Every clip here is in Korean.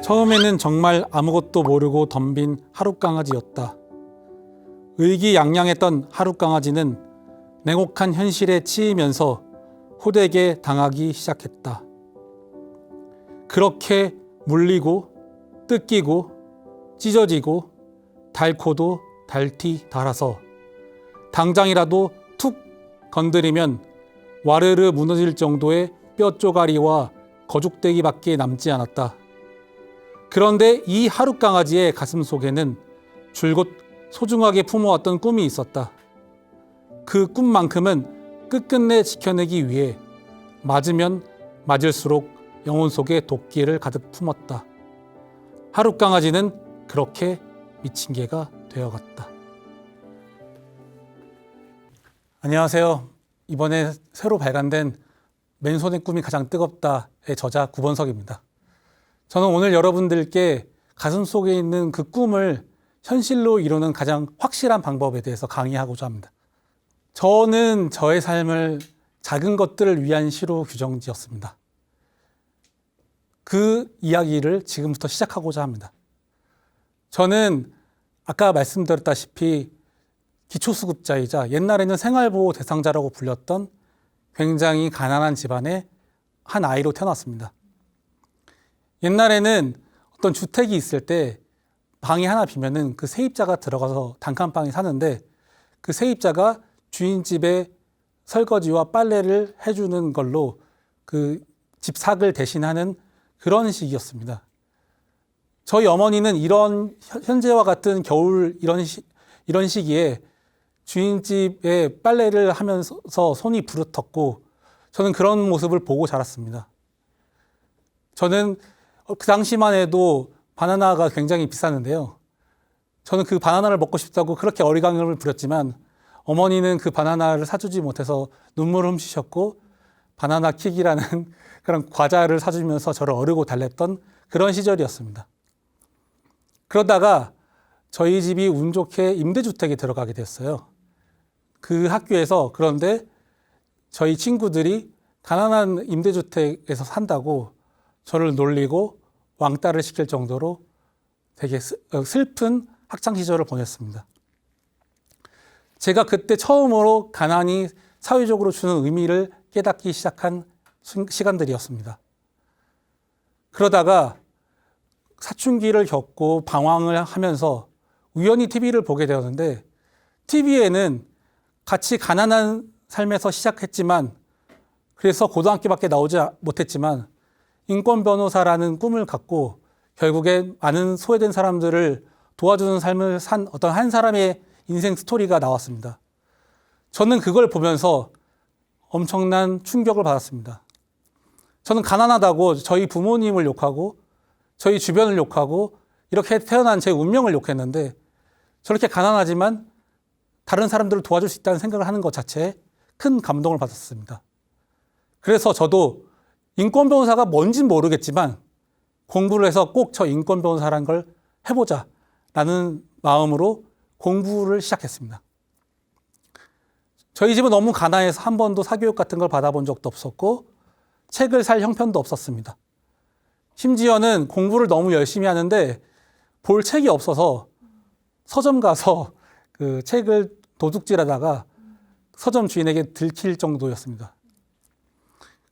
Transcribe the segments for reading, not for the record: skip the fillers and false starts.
처음에는 정말 아무것도 모르고 덤빈 하룻강아지였다. 의기양양했던 하룻강아지는 냉혹한 현실에 치이면서 호되게 당하기 시작했다. 그렇게 물리고 뜯기고 찢어지고 닳고도 닳티 닳아서 당장이라도 툭 건드리면 와르르 무너질 정도의 뼈조가리와 거죽대기밖에 남지 않았다. 그런데 이 하룻강아지의 가슴 속에는 줄곧 소중하게 품어왔던 꿈이 있었다. 그 꿈만큼은 끝끝내 지켜내기 위해 맞으면 맞을수록 영혼 속에 도끼를 가득 품었다. 하룻강아지는 그렇게 미친 개가 되어갔다. 안녕하세요. 이번에 새로 발간된 맨손의 꿈이 가장 뜨겁다의 저자 구본석입니다. 저는 오늘 여러분들께 가슴 속에 있는 그 꿈을 현실로 이루는 가장 확실한 방법에 대해서 강의하고자 합니다. 저는 저의 삶을 작은 것들을 위한 시로 규정 지었습니다. 그 이야기를 지금부터 시작하고자 합니다. 저는 아까 말씀드렸다시피 기초수급자이자 옛날에는 생활보호 대상자라고 불렸던 굉장히 가난한 집안의 한 아이로 태어났습니다. 옛날에는 어떤 주택이 있을 때 방이 하나 비면은 그 세입자가 들어가서 단칸방에 사는데 그 세입자가 주인집에 설거지와 빨래를 해주는 걸로 그 집삭을 대신하는 그런 식이었습니다. 저희 어머니는 이런 현재와 같은 겨울 이런 시기에 주인집에 빨래를 하면서 손이 부르텄고 저는 그런 모습을 보고 자랐습니다. 저는 그 당시만 해도 바나나가 굉장히 비쌌는데요. 저는 그 바나나를 먹고 싶다고 그렇게 어리광을 부렸지만 어머니는 그 바나나를 사주지 못해서 눈물을 훔치셨고 바나나 킥이라는 그런 과자를 사주면서 저를 어르고 달랬던 그런 시절이었습니다. 그러다가 저희 집이 운 좋게 임대주택에 들어가게 됐어요. 그 학교에서 그런데 저희 친구들이 가난한 임대주택에서 산다고 저를 놀리고 왕따를 시킬 정도로 되게 슬픈 학창시절을 보냈습니다. 제가 그때 처음으로 가난이 사회적으로 주는 의미를 깨닫기 시작한 시간들이었습니다. 그러다가 사춘기를 겪고 방황을 하면서 우연히 TV를 보게 되었는데 TV에는 같이 가난한 삶에서 시작했지만 그래서 고등학교밖에 나오지 못했지만 인권 변호사라는 꿈을 갖고 결국에 많은 소외된 사람들을 도와주는 삶을 산 어떤 한 사람의 인생 스토리가 나왔습니다. 저는 그걸 보면서 엄청난 충격을 받았습니다. 저는 가난하다고 저희 부모님을 욕하고 저희 주변을 욕하고 이렇게 태어난 제 운명을 욕했는데 저렇게 가난하지만 다른 사람들을 도와줄 수 있다는 생각을 하는 것 자체에 큰 감동을 받았습니다. 그래서 저도 인권 변호사가 뭔진 모르겠지만 공부를 해서 꼭 저 인권 변호사라는 걸 해보자라는 마음으로 공부를 시작했습니다. 저희 집은 너무 가난해서 한 번도 사교육 같은 걸 받아본 적도 없었고 책을 살 형편도 없었습니다. 심지어는 공부를 너무 열심히 하는데 볼 책이 없어서 서점 가서 그 책을 도둑질하다가 서점 주인에게 들킬 정도였습니다.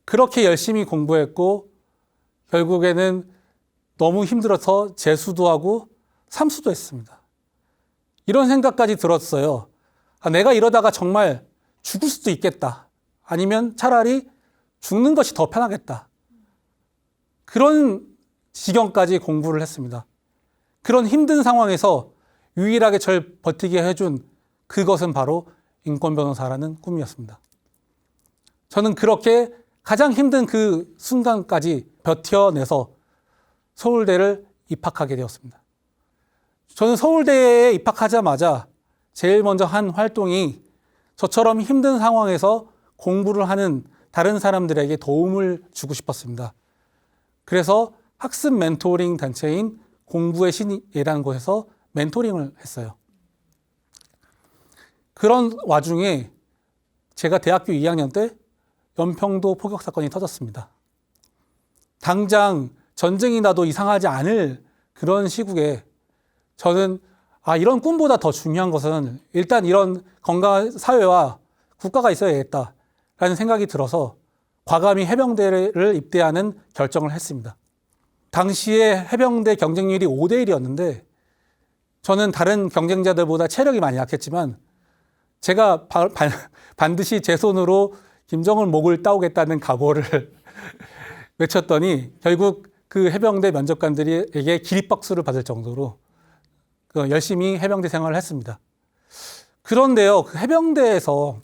그렇게 열심히 공부했고 결국에는 너무 힘들어서 재수도 하고 삼수도 했습니다. 이런 생각까지 들었어요. 내가 이러다가 정말 죽을 수도 있겠다. 아니면 차라리 죽는 것이 더 편하겠다. 그런 지경까지 공부를 했습니다. 그런 힘든 상황에서 유일하게 절 버티게 해준 그것은 바로 인권 변호사라는 꿈이었습니다. 저는 그렇게 가장 힘든 그 순간까지 버텨내서 서울대를 입학하게 되었습니다. 저는 서울대에 입학하자마자 제일 먼저 한 활동이 저처럼 힘든 상황에서 공부를 하는 다른 사람들에게 도움을 주고 싶었습니다. 그래서 학습 멘토링 단체인 공부의 신이라는 곳에서 멘토링을 했어요. 그런 와중에 제가 대학교 2학년 때 연평도 포격 사건이 터졌습니다. 당장 전쟁이 나도 이상하지 않을 그런 시국에 저는 이런 꿈보다 더 중요한 것은 일단 이런 건강한 사회와 국가가 있어야겠다라는 생각이 들어서 과감히 해병대를 입대하는 결정을 했습니다. 당시에 해병대 경쟁률이 5대 1이었는데 저는 다른 경쟁자들보다 체력이 많이 약했지만 제가 반드시 제 손으로 김정은 목을 따오겠다는 각오를 외쳤더니 결국 그 해병대 면접관들에게 기립박수를 받을 정도로 열심히 해병대 생활을 했습니다. 그런데요, 그 해병대에서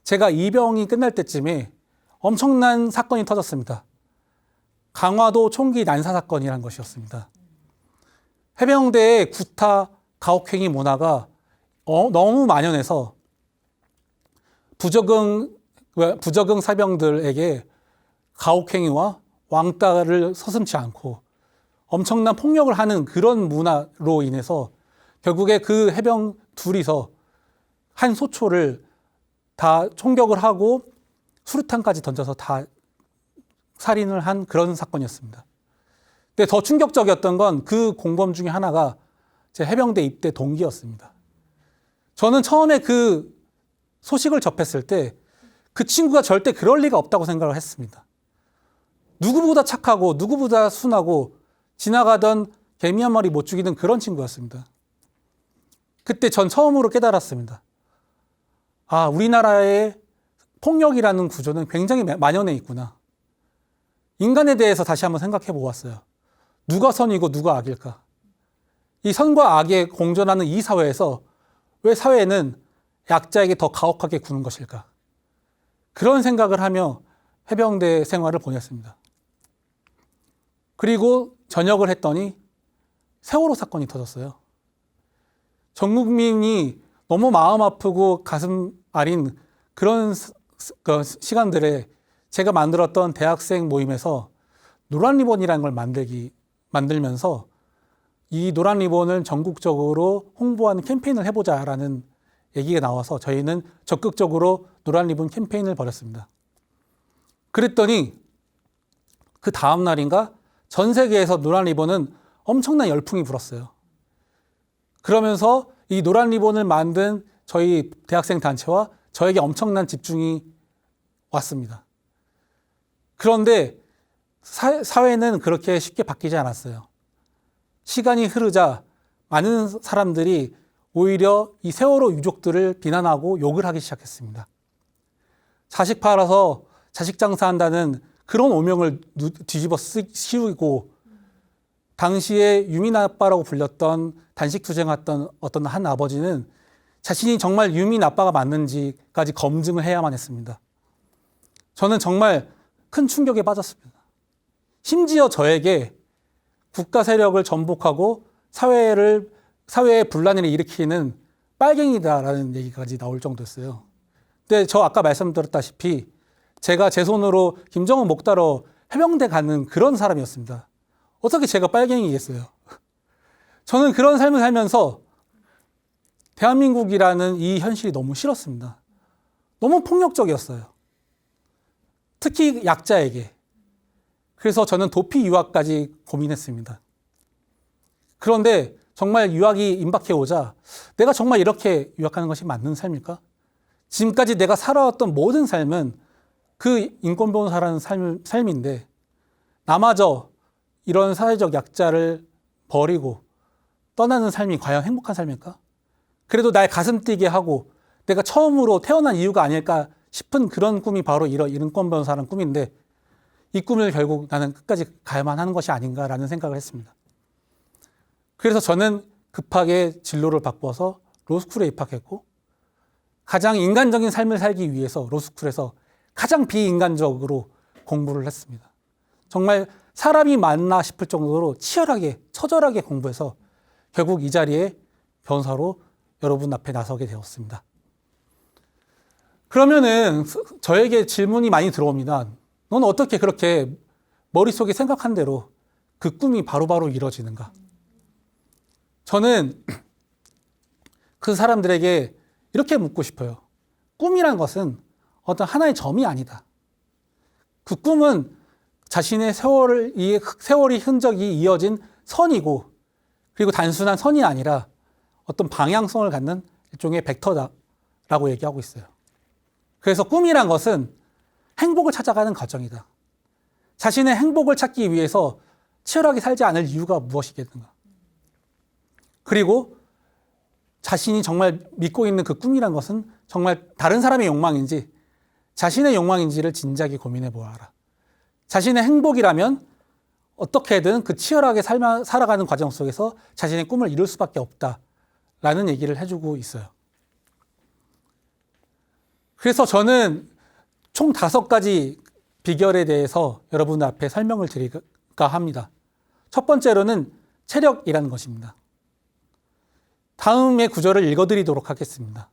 제가 입영이 끝날 때쯤에 엄청난 사건이 터졌습니다. 강화도 총기 난사 사건이라는 것이었습니다. 해병대의 구타 가혹행위 문화가 너무 만연해서 부적응 사병들에게 가혹행위와 왕따를 서슴지 않고 엄청난 폭력을 하는 그런 문화로 인해서 결국에 그 해병 둘이서 한 소초를 다 총격을 하고 수류탄까지 던져서 다 살인을 한 그런 사건이었습니다. 근데 더 충격적이었던 건 그 공범 중에 하나가 제 해병대 입대 동기였습니다. 저는 처음에 그 소식을 접했을 때 그 친구가 절대 그럴 리가 없다고 생각을 했습니다. 누구보다 착하고 누구보다 순하고 지나가던 개미 한 마리 못 죽이는 그런 친구였습니다. 그때 전 처음으로 깨달았습니다. 우리나라의 폭력이라는 구조는 굉장히 만연해 있구나. 인간에 대해서 다시 한번 생각해 보았어요. 누가 선이고 누가 악일까? 이 선과 악의 공존하는 이 사회에서 왜 사회는 약자에게 더 가혹하게 구는 것일까? 그런 생각을 하며 해병대 생활을 보냈습니다. 그리고 전역을 했더니 세월호 사건이 터졌어요. 전 국민이 너무 마음 아프고 가슴 아린 그런 시간들에 제가 만들었던 대학생 모임에서 노란 리본이라는 걸 만들면서 이 노란 리본을 전국적으로 홍보하는 캠페인을 해보자라는 얘기가 나와서 저희는 적극적으로 노란 리본 캠페인을 벌였습니다. 그랬더니 그 다음 날인가 전 세계에서 노란 리본은 엄청난 열풍이 불었어요. 그러면서 이 노란 리본을 만든 저희 대학생 단체와 저에게 엄청난 집중이 왔습니다. 그런데 사회는 그렇게 쉽게 바뀌지 않았어요. 시간이 흐르자 많은 사람들이 오히려 이 세월호 유족들을 비난하고 욕을 하기 시작했습니다. 자식 팔아서 자식 장사한다는 그런 오명을 뒤집어 씌우고 당시에 유민 아빠라고 불렸던 단식 투쟁했던 어떤 한 아버지는 자신이 정말 유민 아빠가 맞는지까지 검증을 해야만 했습니다. 저는 정말 큰 충격에 빠졌습니다. 심지어 저에게 국가 세력을 전복하고 사회에 분란을 일으키는 빨갱이다라는 얘기까지 나올 정도였어요. 근데 저 아까 말씀드렸다시피 제가 제 손으로 김정은 목 따러 해병대 가는 그런 사람이었습니다. 어떻게 제가 빨갱이겠어요? 저는 그런 삶을 살면서 대한민국이라는 이 현실이 너무 싫었습니다. 너무 폭력적이었어요. 특히 약자에게. 그래서 저는 도피 유학까지 고민했습니다. 그런데 정말 유학이 임박해 오자 내가 정말 이렇게 유학하는 것이 맞는 삶일까? 지금까지 내가 살아왔던 모든 삶은 그 인권 변호사라는 삶인데 나마저 이런 사회적 약자를 버리고 떠나는 삶이 과연 행복한 삶일까? 그래도 날 가슴 뛰게 하고 내가 처음으로 태어난 이유가 아닐까 싶은 그런 꿈이 바로 이런 인권 변호사라는 꿈인데 이 꿈을 결국 나는 끝까지 가야만 하는 것이 아닌가라는 생각을 했습니다. 그래서 저는 급하게 진로를 바꿔서 로스쿨에 입학했고 가장 인간적인 삶을 살기 위해서 로스쿨에서 가장 비인간적으로 공부를 했습니다. 정말 사람이 맞나 싶을 정도로 치열하게 처절하게 공부해서 결국 이 자리에 변호사로 여러분 앞에 나서게 되었습니다. 그러면은 저에게 질문이 많이 들어옵니다. 넌 어떻게 그렇게 머릿속에 생각한 대로 그 꿈이 바로바로 이루어지는가? 저는 그 사람들에게 이렇게 묻고 싶어요. 꿈이란 것은 어떤 하나의 점이 아니다. 그 꿈은 자신의 세월이 흔적이 이어진 선이고, 그리고 단순한 선이 아니라 어떤 방향성을 갖는 일종의 벡터다라고 얘기하고 있어요. 그래서 꿈이란 것은 행복을 찾아가는 과정이다. 자신의 행복을 찾기 위해서 치열하게 살지 않을 이유가 무엇이겠는가. 그리고 자신이 정말 믿고 있는 그 꿈이란 것은 정말 다른 사람의 욕망인지 자신의 욕망인지를 진지하게 고민해 보아라. 자신의 행복이라면 어떻게든 그 치열하게 살아가는 과정 속에서 자신의 꿈을 이룰 수밖에 없다라는 얘기를 해주고 있어요. 그래서 저는 총 5가지 비결에 대해서 여러분 앞에 설명을 드릴까 합니다. 첫 번째로는 체력이라는 것입니다. 다음의 구절을 읽어드리도록 하겠습니다.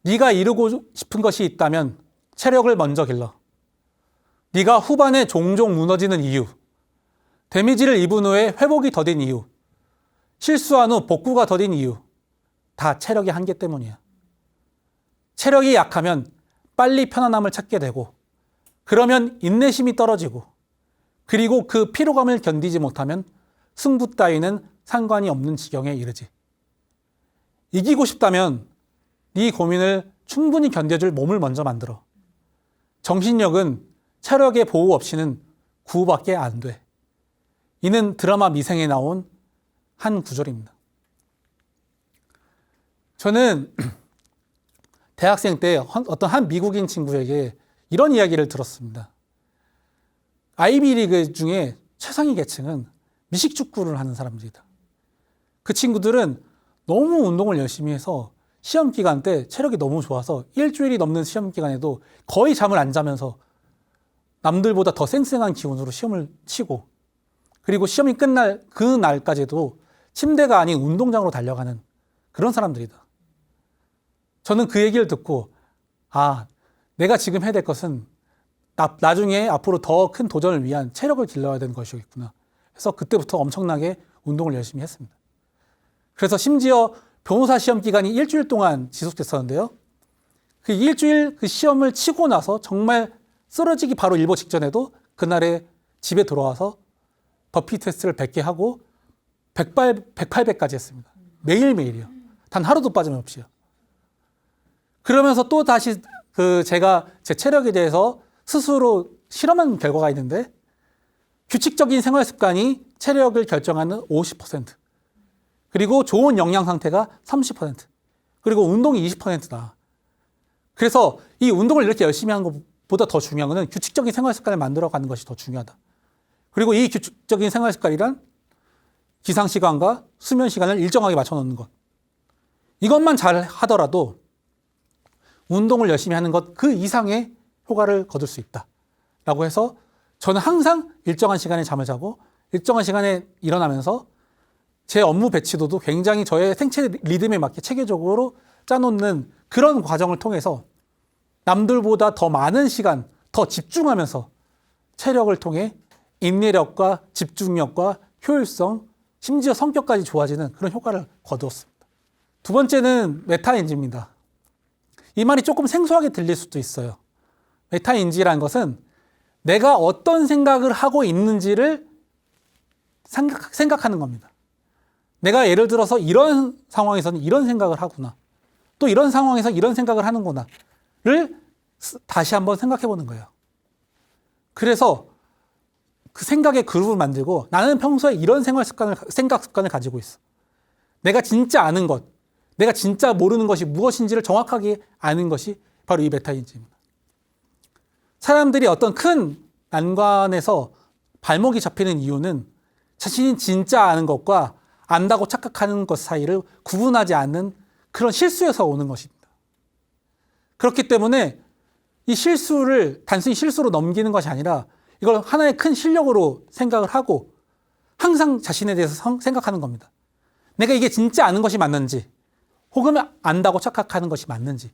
네가 이루고 싶은 것이 있다면 체력을 먼저 길러. 네가 후반에 종종 무너지는 이유, 데미지를 입은 후에 회복이 더딘 이유, 실수한 후 복구가 더딘 이유, 다 체력의 한계 때문이야. 체력이 약하면 빨리 편안함을 찾게 되고, 그러면 인내심이 떨어지고, 그리고 그 피로감을 견디지 못하면 승부 따위는 상관이 없는 지경에 이르지. 이기고 싶다면 네 고민을 충분히 견뎌줄 몸을 먼저 만들어. 정신력은 체력의 보호 없이는 구호밖에 안 돼. 이는 드라마 미생에 나온 한 구절입니다. 저는 대학생 때 어떤 한 미국인 친구에게 이런 이야기를 들었습니다. 아이비리그 중에 최상위 계층은 미식축구를 하는 사람들이다. 그 친구들은 너무 운동을 열심히 해서 시험 기간 때 체력이 너무 좋아서 일주일이 넘는 시험 기간에도 거의 잠을 안 자면서 남들보다 더 쌩쌩한 기운으로 시험을 치고, 그리고 시험이 끝날 그 날까지도 침대가 아닌 운동장으로 달려가는 그런 사람들이다. 저는 그 얘기를 듣고, 내가 지금 해야 될 것은 나중에 앞으로 더 큰 도전을 위한 체력을 길러야 되는 것이겠구나. 그래서 그때부터 엄청나게 운동을 열심히 했습니다. 그래서 심지어 변호사 시험 기간이 일주일 동안 지속됐었는데요. 그 일주일 그 시험을 치고 나서 정말 쓰러지기 바로 일보 직전에도 그날에 집에 돌아와서 버피 테스트를 100개 하고 108배까지 했습니다. 매일매일이요. 단 하루도 빠짐없이요. 그러면서 또 다시 제가 제 체력에 대해서 스스로 실험한 결과가 있는데, 규칙적인 생활 습관이 체력을 결정하는 50%, 그리고 좋은 영양 상태가 30%, 그리고 운동이 20%다. 그래서 이 운동을 이렇게 열심히 하는 것보다 더 중요한 것은 규칙적인 생활 습관을 만들어가는 것이 더 중요하다. 그리고 이 규칙적인 생활 습관이란 기상 시간과 수면 시간을 일정하게 맞춰놓는 것. 이것만 잘 하더라도 운동을 열심히 하는 것 그 이상의 효과를 거둘 수 있다라고 해서 저는 항상 일정한 시간에 잠을 자고 일정한 시간에 일어나면서 제 업무 배치도도 굉장히 저의 생체 리듬에 맞게 체계적으로 짜놓는 그런 과정을 통해서 남들보다 더 많은 시간, 더 집중하면서 체력을 통해 인내력과 집중력과 효율성, 심지어 성격까지 좋아지는 그런 효과를 거두었습니다. 두 번째는 메타인지입니다. 이 말이 조금 생소하게 들릴 수도 있어요. 메타인지라는 것은 내가 어떤 생각을 하고 있는지를 생각하는 겁니다. 내가 예를 들어서 이런 상황에서는 이런 생각을 하구나. 또 이런 상황에서 이런 생각을 하는구나를 다시 한번 생각해 보는 거예요. 그래서 그 생각의 그룹을 만들고 나는 평소에 이런 생각 습관을 가지고 있어. 내가 진짜 아는 것, 내가 진짜 모르는 것이 무엇인지를 정확하게 아는 것이 바로 이 메타인지입니다. 사람들이 어떤 큰 난관에서 발목이 잡히는 이유는 자신이 진짜 아는 것과 안다고 착각하는 것 사이를 구분하지 않는 그런 실수에서 오는 것입니다. 그렇기 때문에 이 실수를 단순히 실수로 넘기는 것이 아니라 이걸 하나의 큰 실력으로 생각을 하고 항상 자신에 대해서 생각하는 겁니다. 내가 이게 진짜 아는 것이 맞는지 혹은 안다고 착각하는 것이 맞는지.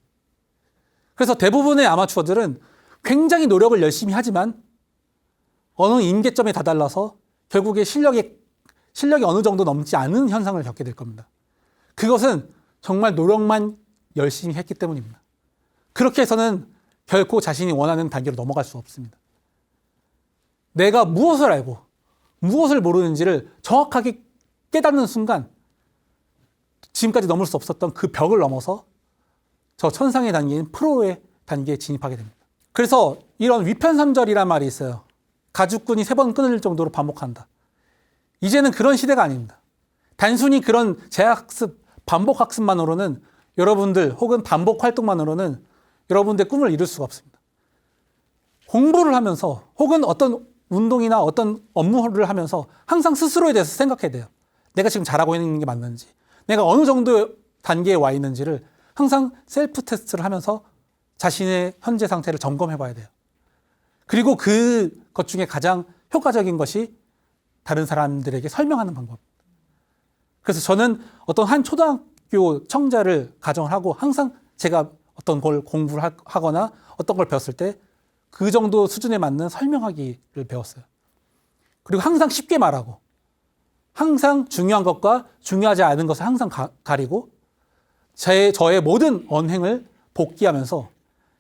그래서 대부분의 아마추어들은 굉장히 노력을 열심히 하지만 어느 임계점에 다달라서 결국에 실력이 어느 정도 넘지 않은 현상을 겪게 될 겁니다. 그것은 정말 노력만 열심히 했기 때문입니다. 그렇게 해서는 결코 자신이 원하는 단계로 넘어갈 수 없습니다. 내가 무엇을 알고 무엇을 모르는지를 정확하게 깨닫는 순간 지금까지 넘을 수 없었던 그 벽을 넘어서 저 천상의 단계인 프로의 단계에 진입하게 됩니다. 그래서 이런 위편삼절이란 말이 있어요. 가죽끈이 3번 끊을 정도로 반복한다. 이제는 그런 시대가 아닙니다. 단순히 그런 재학습, 반복 학습만으로는 여러분들 혹은 반복 활동만으로는 여러분들의 꿈을 이룰 수가 없습니다. 공부를 하면서 혹은 어떤 운동이나 어떤 업무를 하면서 항상 스스로에 대해서 생각해야 돼요. 내가 지금 잘하고 있는 게 맞는지, 내가 어느 정도 단계에 와 있는지를 항상 셀프 테스트를 하면서 자신의 현재 상태를 점검해 봐야 돼요. 그리고 그것 중에 가장 효과적인 것이 다른 사람들에게 설명하는 방법입니다. 그래서 저는 어떤 한 초등학교 청자를 가정을 하고 항상 제가 어떤 걸 공부를 하거나 어떤 걸 배웠을 때 그 정도 수준에 맞는 설명하기를 배웠어요. 그리고 항상 쉽게 말하고 항상 중요한 것과 중요하지 않은 것을 항상 가리고 저의 모든 언행을 복기하면서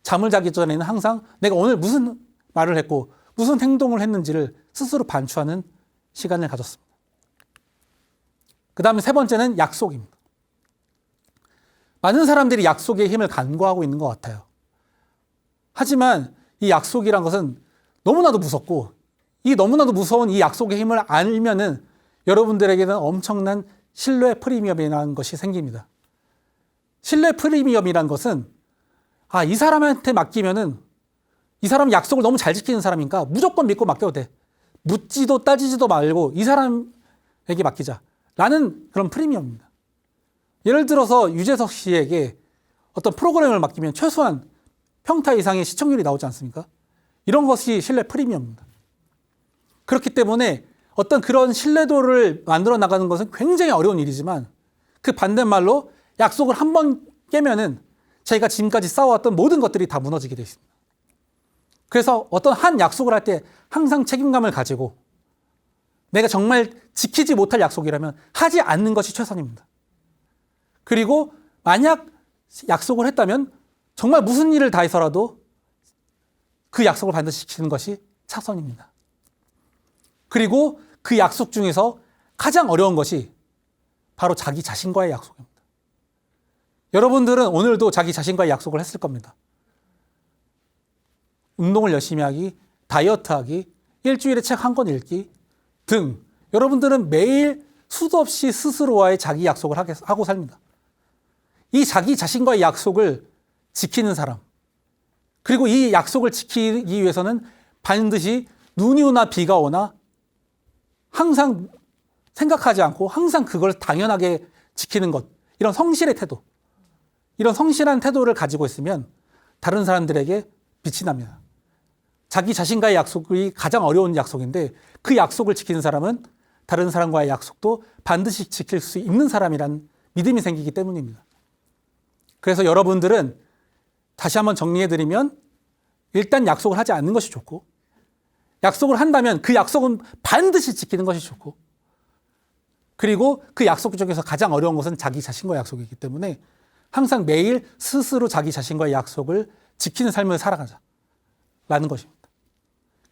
잠을 자기 전에는 항상 내가 오늘 무슨 말을 했고 무슨 행동을 했는지를 스스로 반추하는 시간을 가졌습니다. 그 다음에 3번째는 약속입니다. 많은 사람들이 약속의 힘을 간과하고 있는 것 같아요. 하지만 이 약속이란 것은 너무나도 무섭고 이 너무나도 무서운 이 약속의 힘을 알면은 여러분들에게는 엄청난 신뢰 프리미엄이라는 것이 생깁니다. 신뢰 프리미엄이라는 것은 이 사람한테 맡기면은 이 사람 약속을 너무 잘 지키는 사람이니까 무조건 믿고 맡겨도 돼. 묻지도 따지지도 말고 이 사람에게 맡기자. 라는 그런 프리미엄입니다. 예를 들어서 유재석 씨에게 어떤 프로그램을 맡기면 최소한 평타 이상의 시청률이 나오지 않습니까? 이런 것이 신뢰 프리미엄입니다. 그렇기 때문에 어떤 그런 신뢰도를 만들어 나가는 것은 굉장히 어려운 일이지만 그 반대말로 약속을 한 번 깨면은 저희가 지금까지 쌓아왔던 모든 것들이 다 무너지게 되어 있습니다. 그래서 어떤 한 약속을 할 때 항상 책임감을 가지고 내가 정말 지키지 못할 약속이라면 하지 않는 것이 최선입니다. 그리고 만약 약속을 했다면 정말 무슨 일을 다해서라도 그 약속을 반드시 지키는 것이 차선입니다. 그리고 그 약속 중에서 가장 어려운 것이 바로 자기 자신과의 약속입니다. 여러분들은 오늘도 자기 자신과의 약속을 했을 겁니다. 운동을 열심히 하기, 다이어트 하기, 일주일에 책 한 권 읽기 등 여러분들은 매일 수도 없이 스스로와의 자기 약속을 하고 삽니다. 이 자기 자신과의 약속을 지키는 사람, 그리고 이 약속을 지키기 위해서는 반드시 눈이 오나 비가 오나 항상 생각하지 않고 항상 그걸 당연하게 지키는 것, 이런 성실의 태도, 이런 성실한 태도를 가지고 있으면 다른 사람들에게 빛이 납니다. 자기 자신과의 약속이 가장 어려운 약속인데 그 약속을 지키는 사람은 다른 사람과의 약속도 반드시 지킬 수 있는 사람이란 믿음이 생기기 때문입니다. 그래서 여러분들은 다시 한번 정리해드리면 일단 약속을 하지 않는 것이 좋고, 약속을 한다면 그 약속은 반드시 지키는 것이 좋고, 그리고 그 약속 중에서 가장 어려운 것은 자기 자신과의 약속이기 때문에 항상 매일 스스로 자기 자신과의 약속을 지키는 삶을 살아가자라는 것입니다.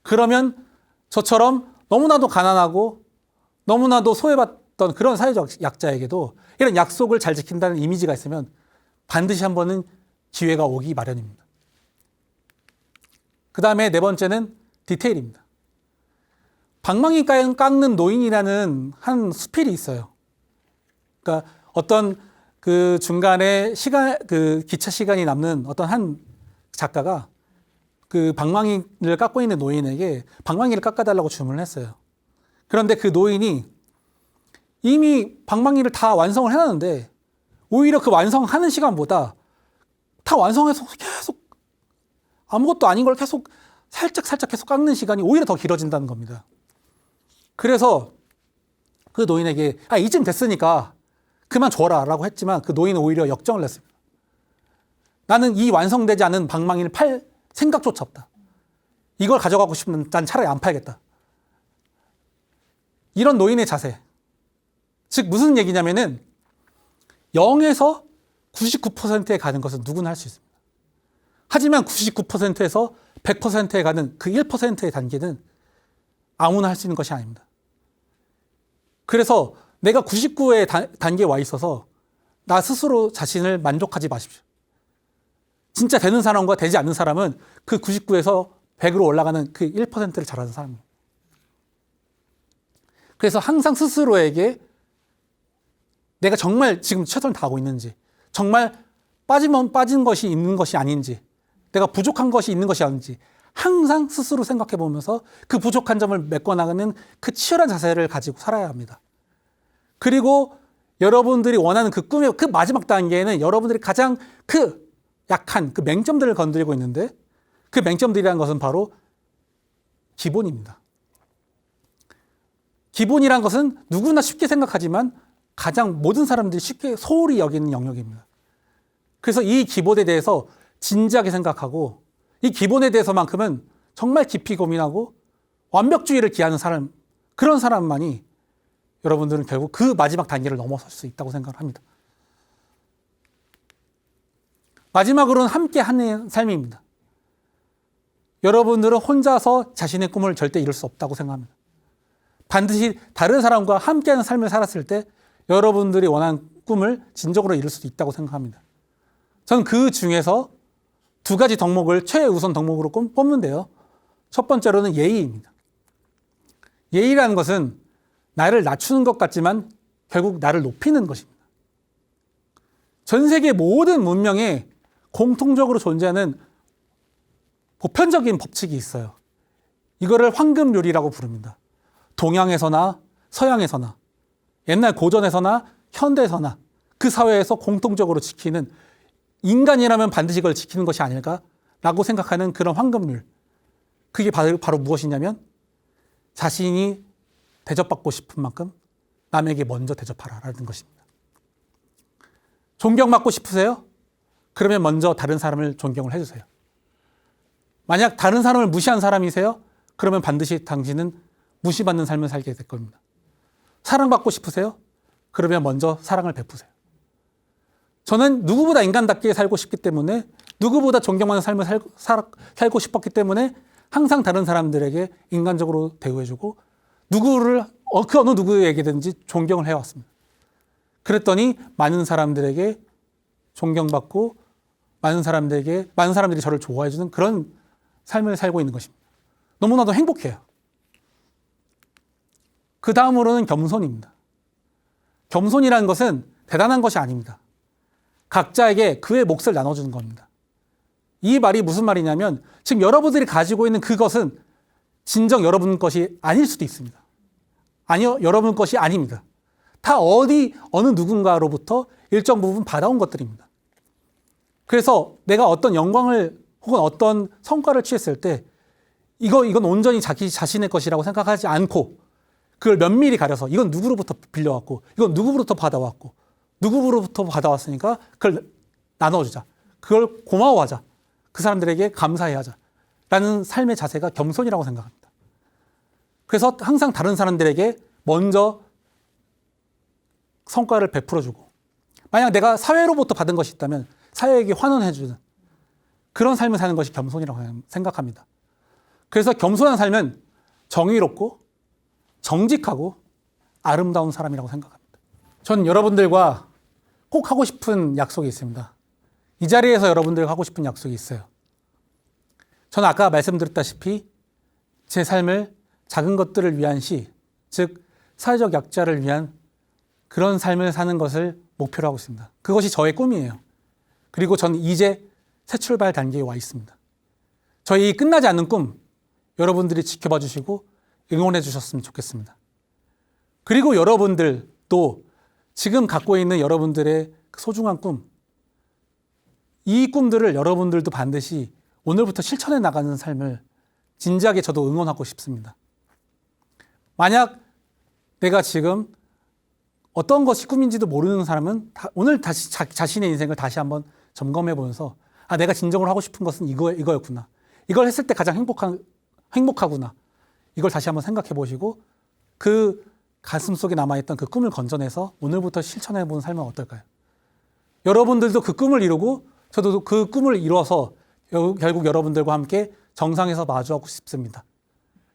그러면 저처럼 너무나도 가난하고 너무나도 소외받던 그런 사회적 약자에게도 이런 약속을 잘 지킨다는 이미지가 있으면 반드시 한 번은 기회가 오기 마련입니다. 그 다음에 4번째는 디테일입니다. 방망이 깎는 노인이라는 한 수필이 있어요. 그러니까 어떤 그 중간에 기차 시간이 남는 어떤 한 작가가 그 방망이를 깎고 있는 노인에게 방망이를 깎아달라고 주문을 했어요. 그런데 그 노인이 이미 방망이를 다 완성을 해놨는데 오히려 그 완성하는 시간보다 다 완성해서 계속 아무것도 아닌 걸 계속 살짝 계속 깎는 시간이 오히려 더 길어진다는 겁니다. 그래서 그 노인에게 이쯤 됐으니까 그만 줘라 라고 했지만 그 노인은 오히려 역정을 냈습니다. 나는 이 완성되지 않은 방망이를 팔 생각조차 없다. 이걸 가져가고 싶으면 난 차라리 안 팔겠다. 이런 노인의 자세. 즉 무슨 얘기냐면은 0에서 99%에 가는 것은 누구나 할 수 있습니다. 하지만 99%에서 100%에 가는 그 1%의 단계는 아무나 할 수 있는 것이 아닙니다. 그래서 내가 99의 단계에 와 있어서 나 스스로 자신을 만족하지 마십시오. 진짜 되는 사람과 되지 않는 사람은 그 99에서 100으로 올라가는 그 1%를 잘하는 사람입니다. 그래서 항상 스스로에게 내가 정말 지금 최선을 다하고 있는지, 정말 빠진 것이 있는 것이 아닌지, 내가 부족한 것이 있는 것이 아닌지 항상 스스로 생각해 보면서 그 부족한 점을 메꿔나가는 그 치열한 자세를 가지고 살아야 합니다. 그리고 여러분들이 원하는 그 꿈의 그 마지막 단계에는 여러분들이 가장 그 약한 그 맹점들을 건드리고 있는데, 그 맹점들이라는 것은 바로 기본입니다. 기본이란 것은 누구나 쉽게 생각하지만 가장 모든 사람들이 쉽게 소홀히 여기는 영역입니다. 그래서 이 기본에 대해서 진지하게 생각하고 이 기본에 대해서만큼은 정말 깊이 고민하고 완벽주의를 기하는 사람, 그런 사람만이 여러분들은 결국 그 마지막 단계를 넘어설 수 있다고 생각을 합니다. 마지막으로는 함께 하는 삶입니다. 여러분들은 혼자서 자신의 꿈을 절대 이룰 수 없다고 생각합니다. 반드시 다른 사람과 함께하는 삶을 살았을 때 여러분들이 원하는 꿈을 진정으로 이룰 수 있다고 생각합니다. 저는 그 중에서 두 가지 덕목을 최우선 덕목으로 뽑는데요. 첫 번째로는 예의입니다. 예의라는 것은 나를 낮추는 것 같지만 결국 나를 높이는 것입니다. 전 세계 모든 문명에 공통적으로 존재하는 보편적인 법칙이 있어요. 이거를 황금률이라고 부릅니다. 동양에서나 서양에서나 옛날 고전에서나 현대에서나 그 사회에서 공통적으로 지키는, 인간이라면 반드시 그걸 지키는 것이 아닐까라고 생각하는 그런 황금률. 그게 바로 무엇이냐면 자신이 대접받고 싶은 만큼 남에게 먼저 대접하라라는 것입니다. 존경받고 싶으세요? 그러면 먼저 다른 사람을 존경을 해주세요. 만약 다른 사람을 무시한 사람이세요? 그러면 반드시 당신은 무시받는 삶을 살게 될 겁니다. 사랑받고 싶으세요? 그러면 먼저 사랑을 베푸세요. 저는 누구보다 인간답게 살고 싶기 때문에, 누구보다 존경받는 삶을 살고 싶었기 때문에 항상 다른 사람들에게 인간적으로 대우해주고 그 어느 누구에게든지 존경을 해왔습니다. 그랬더니 많은 사람들에게 존경받고 많은 사람들이 저를 좋아해주는 그런 삶을 살고 있는 것입니다. 너무나도 행복해요. 그 다음으로는 겸손입니다. 겸손이라는 것은 대단한 것이 아닙니다. 각자에게 그의 몫을 나눠주는 겁니다. 이 말이 무슨 말이냐면 지금 여러분들이 가지고 있는 그것은 진정 여러분 것이 아닐 수도 있습니다. 아니요, 여러분 것이 아닙니다. 다 어느 누군가로부터 일정 부분 받아온 것들입니다. 그래서 내가 어떤 영광을 혹은 어떤 성과를 취했을 때 이건 온전히 자기 자신의 것이라고 생각하지 않고 그걸 면밀히 가려서 이건 누구로부터 빌려왔고 이건 누구로부터 받아왔고 누구로부터 받아왔으니까 그걸 나눠주자. 그걸 고마워하자. 그 사람들에게 감사해야 하자. 라는 삶의 자세가 겸손이라고 생각합니다. 그래서 항상 다른 사람들에게 먼저 성과를 베풀어주고, 만약 내가 사회로부터 받은 것이 있다면 사회에게 환원해주는 그런 삶을 사는 것이 겸손이라고 생각합니다. 그래서 겸손한 삶은 정의롭고 정직하고 아름다운 사람이라고 생각합니다. 전 여러분들과 꼭 하고 싶은 약속이 있습니다. 이 자리에서 여러분들과 하고 싶은 약속이 있어요. 저는 아까 말씀드렸다시피 제 삶을 작은 것들을 위한 시, 즉 사회적 약자를 위한 그런 삶을 사는 것을 목표로 하고 있습니다. 그것이 저의 꿈이에요. 그리고 저는 이제 새 출발 단계에 와 있습니다. 저희 끝나지 않는 꿈 여러분들이 지켜봐 주시고 응원해 주셨으면 좋겠습니다. 그리고 여러분들도 지금 갖고 있는 여러분들의 소중한 꿈, 이 꿈들을 여러분들도 반드시 오늘부터 실천해 나가는 삶을 진지하게 저도 응원하고 싶습니다. 만약 내가 지금 어떤 것이 꿈인지도 모르는 사람은 오늘 다시 자신의 인생을 다시 한번 점검해 보면서 내가 진정으로 하고 싶은 것은 이거였구나. 이걸 했을 때 가장 행복하구나. 이걸 다시 한번 생각해 보시고 그 가슴 속에 남아있던 그 꿈을 건져내서 오늘부터 실천해 보는 삶은 어떨까요? 여러분들도 그 꿈을 이루고 저도 그 꿈을 이루어서 결국 여러분들과 함께 정상에서 마주하고 싶습니다.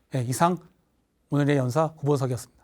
네, 이상 오늘의 연사 구본석이었습니다.